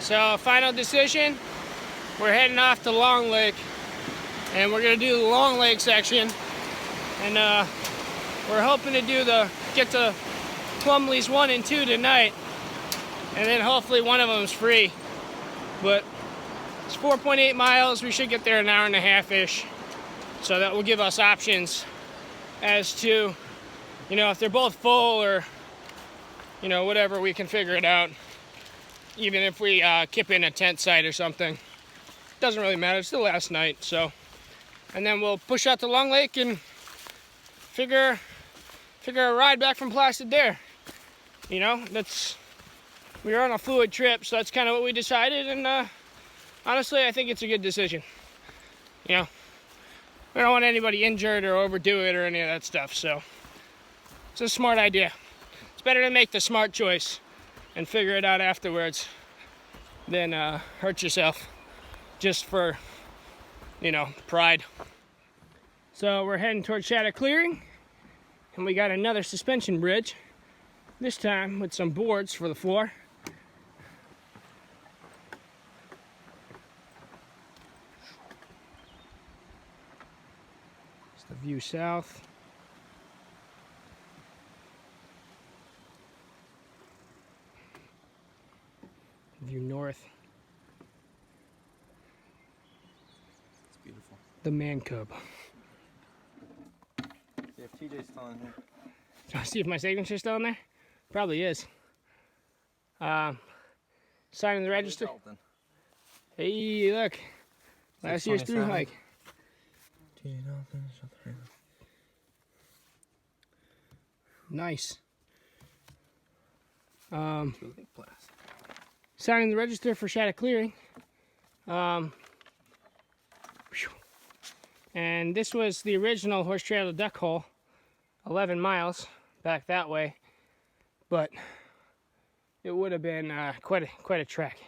So final decision, we're heading off to Long Lake, and we're gonna do the Long Lake section, and we're hoping to get to Plumleys 1 and 2 tonight, and then hopefully one of them is free. But it's 4.8 miles. We should get there an hour and a half-ish, so that will give us options as to, you know, if they're both full or, you know, whatever, we can figure it out. Even if we kip in a tent site or something, doesn't really matter. It's the last night, so. And then we'll push out to Long Lake and figure a ride back from Placid there. You know, we were on a fluid trip, so that's kind of what we decided. And honestly, I think it's a good decision. You know, we don't want anybody injured or overdo it or any of that stuff. So it's a smart idea. It's better to make the smart choice and figure it out afterwards than hurt yourself just for, you know, pride. So we're heading towards Shadow Clearing, and we got another suspension bridge, this time with some boards for the floor. It's the view south. View north. It's beautiful. The man cub. See if TJ's still in here. So see if my signature's still in there? Probably is. Sign in the register. Hey, look. Last year's thru-hike. Nice. Signing the register for Shadow Clearing. And this was the original Horse Trail to Duck Hole, 11 miles back that way, but it would have been quite a trek.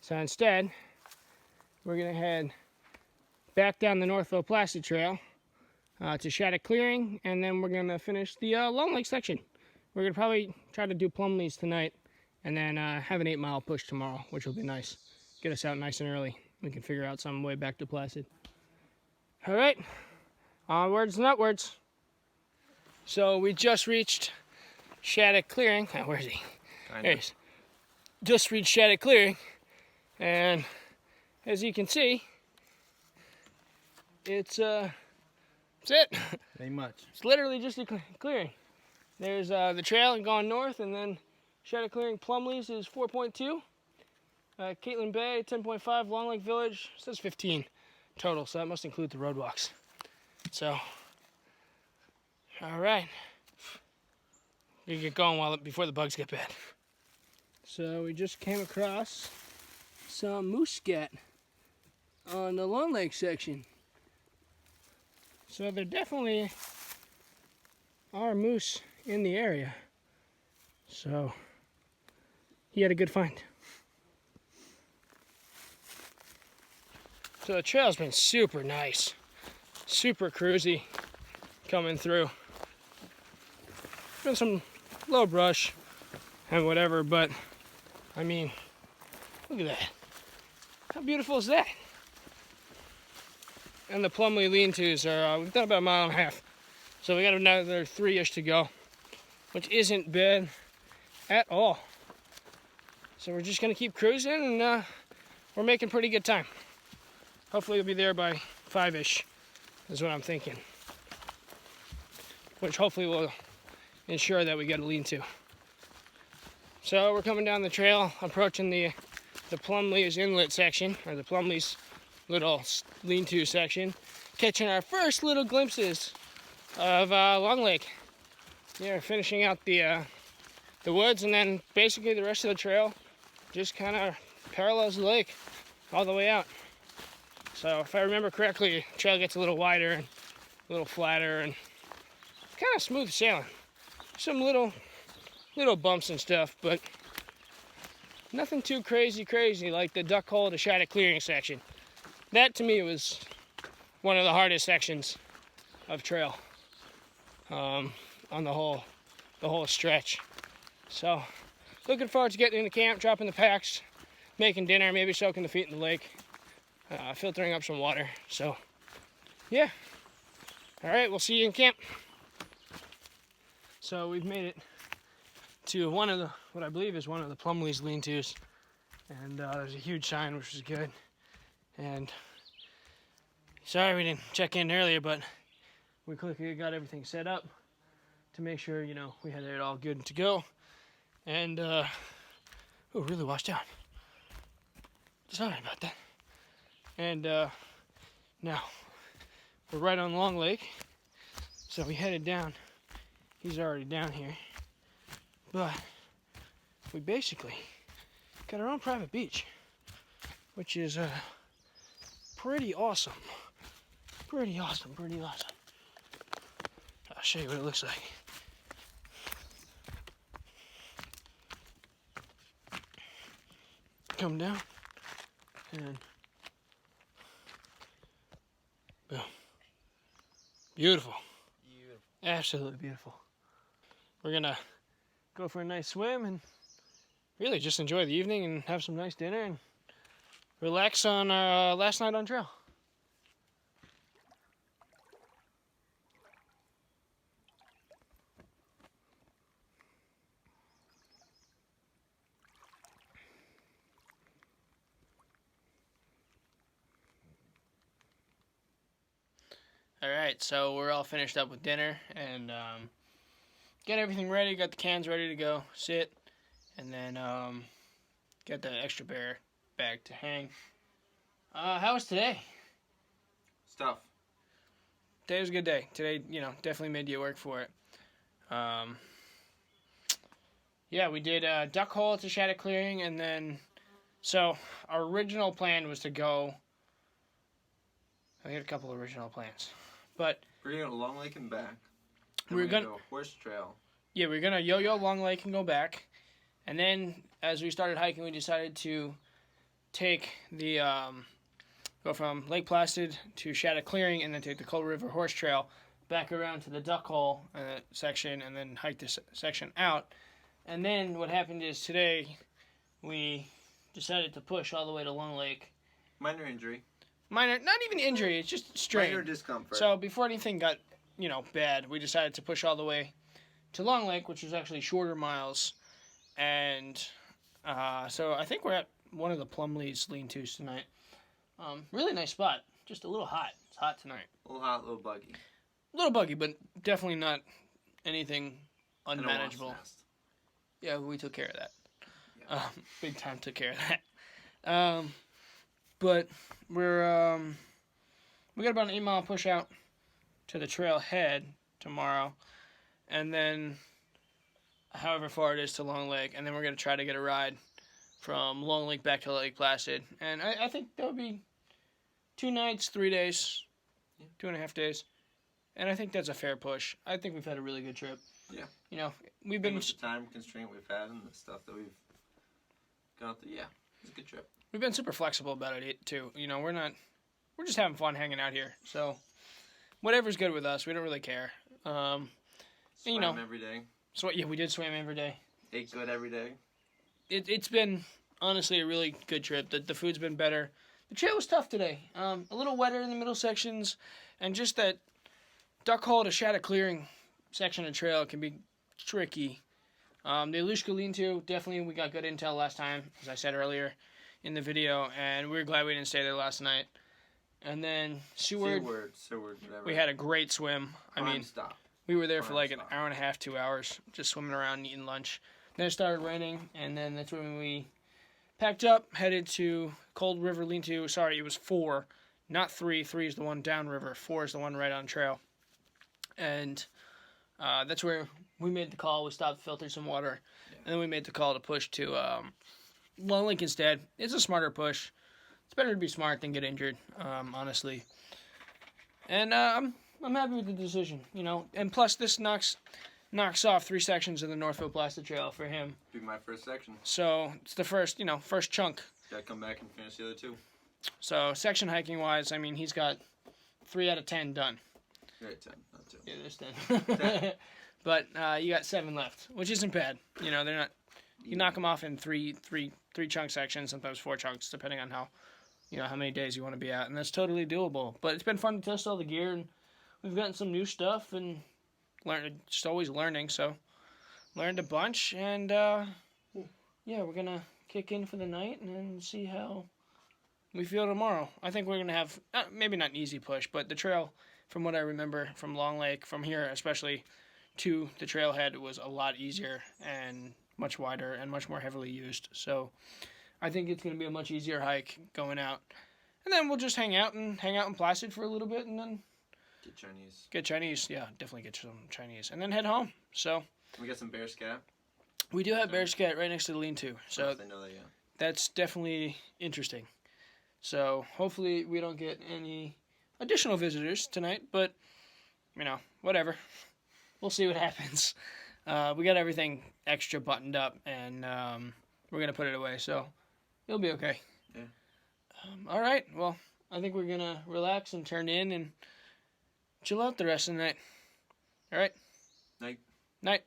So instead, we're gonna head back down the Northville-Placid Trail to Shadow Clearing, and then we're gonna finish the Long Lake section. We're gonna probably try to do Plumleys tonight, and then have an 8-mile push tomorrow, which will be nice. Get us out nice and early. We can figure out some way back to Placid. All right, onwards and upwards. So we just reached Shadow Clearing. Oh, where is he? There he is. Just reached Shadow Clearing, and as you can see, it's it. Ain't much. It's literally just a clearing. There's the trail going north, and then Shadow Clearing Plumleys is 4.2. Caitlin Bay, 10.5. Long Lake Village says 15 total, so that must include the roadwalks. So, all right. We get going before the bugs get bad. So we just came across some moose scat on the Long Lake section. So there definitely are moose in the area. So he had a good find. So the trail's been super nice, super cruisy coming through. Been some low brush and whatever, but I mean, look at that. How beautiful is that? And the Plumleys Lean-Tos are, we've done about 1.5 miles. So we got another 3-ish to go, which isn't bad at all. So we're just gonna keep cruising, and we're making pretty good time. Hopefully we'll be there by 5-ish, is what I'm thinking. Which hopefully will ensure that we get a lean-to. So we're coming down the trail, approaching the Plumleys Inlet section, or the Plumleys little lean-to section, catching our first little glimpses of Long Lake. Yeah, finishing out the woods, and then basically the rest of the trail just kind of parallels the lake all the way out. So if I remember correctly, the trail gets a little wider and a little flatter, and kind of smooth sailing. Some little bumps and stuff, but nothing too crazy like the Duck Hole to Shadow Clearing section. That to me was one of the hardest sections of trail on the whole stretch. So looking forward to getting into camp, dropping the packs, making dinner, maybe soaking the feet in the lake, filtering up some water. So, yeah. All right, we'll see you in camp. So we've made it to one of the, what I believe is one of the Plumleys Lean-Tos. And there's a huge sign, which is good. And sorry we didn't check in earlier, but we quickly got everything set up to make sure, you know, we had it all good to go. And, oh, really washed out. Sorry about that. And now we're right on Long Lake. So we headed down. He's already down here. But we basically got our own private beach, which is pretty awesome. Pretty awesome. I'll show you what it looks like. Come down and boom. Beautiful. Absolutely beautiful. We're gonna go for a nice swim and really just enjoy the evening and have some nice dinner and relax on our last night on trail. Alright, so we're all finished up with dinner and got everything ready, got the cans ready to go, sit, and then got the extra bear bag to hang. How was today? Stuff. Today was a good day. Today, you know, definitely made you work for it. Yeah, we did duck hole at the shadow clearing, and then, so our original plan was to go, we had a couple of original plans, but We're going to go to Long Lake and back. we're gonna go Horse Trail. Yeah, we're gonna yo-yo Long Lake and go back, and then as we started hiking, we decided to take the go from Lake Placid to Shadow Clearing, and then take the Cold River Horse Trail back around to the duck hole section, and then hike this section out. And then what happened is today we decided to push all the way to Long Lake. Minor injury. Minor, not even injury, it's just strain. Minor discomfort. So before anything got, you know, bad, we decided to push all the way to Long Lake, which was actually shorter miles. And so I think we're at one of the Plumleys Lean-Tos tonight. Really nice spot. Just a little hot. It's hot tonight. A little hot, a little buggy. A little buggy, but definitely not anything unmanageable. Yeah, we took care of that. Yeah. Big time took care of that. But we're we got about an 8-mile push out to the trailhead tomorrow, and then however far it is to Long Lake, and then we're gonna try to get a ride from Long Lake back to Lake Placid, and I think that would be 2 nights, 3 days, 2.5 days, and I think that's a fair push. I think we've had a really good trip. Yeah. You know, we've been with the time constraint we've had and the stuff that we've gone through. Yeah, it's a good trip. We've been super flexible about it too. You know, we're just having fun hanging out here. So whatever's good with us, we don't really care. Swam you know, every day. So yeah, we did swim every day. Ate good every day. It's been honestly a really good trip. The food's been better. The trail was tough today. A little wetter in the middle sections, and just that duck hole to shadow clearing section of trail can be tricky. The Alushka Lean-To, definitely we got good intel last time, as I said earlier in the video, and we're glad we didn't stay there last night. And then Seward, whatever. we had a great swim. Stop. We were there for like an hour and a half, 2 hours, just swimming around and eating lunch. Then it started raining, and then that's when we packed up, headed to Cold River Lean-To. Sorry, it was 4, not 3. 3 is the one downriver. 4 is the one right on trail. And that's where we made the call. We stopped, filtered some water, and then we made the call to push to Long Lake instead. It's a smarter push. It's better to be smart than get injured, honestly. And I'm happy with the decision, you know. And plus, this knocks off 3 sections of the Northville-Placid Trail for him. Be my first section. So it's the first chunk. Gotta come back and finish the other 2. So section hiking wise, I mean, he's got 3 out of 10 done. You're at 10, not 2. Yeah, there's 10. 10. But you got 7 left, which isn't bad. You know, they're not You knock them off in three chunk sections, sometimes 4 chunks, depending on how many days you want to be out, and that's totally doable. But it's been fun to test all the gear, and we've gotten some new stuff, and just always learning. So learned a bunch, and yeah, we're gonna kick in for the night and then see how we feel tomorrow. I think we're gonna have maybe not an easy push, but the trail, from what I remember from Long Lake, from here especially to the trailhead, was a lot easier and much wider and much more heavily used. So I think it's going to be a much easier hike going out. And then we'll just hang out in Placid for a little bit, and then get Chinese. Yeah, definitely get some Chinese. And then head home. So we got some bear scat. We do have bear scat right next to the lean-to. So I know that, yeah. That's definitely interesting. So hopefully we don't get any additional visitors tonight, but whatever. We'll see what happens. We got everything extra buttoned up, and we're going to put it away, so it'll be okay. Yeah. All right, well, I think we're going to relax and turn in and chill out the rest of the night. All right? Night. Night.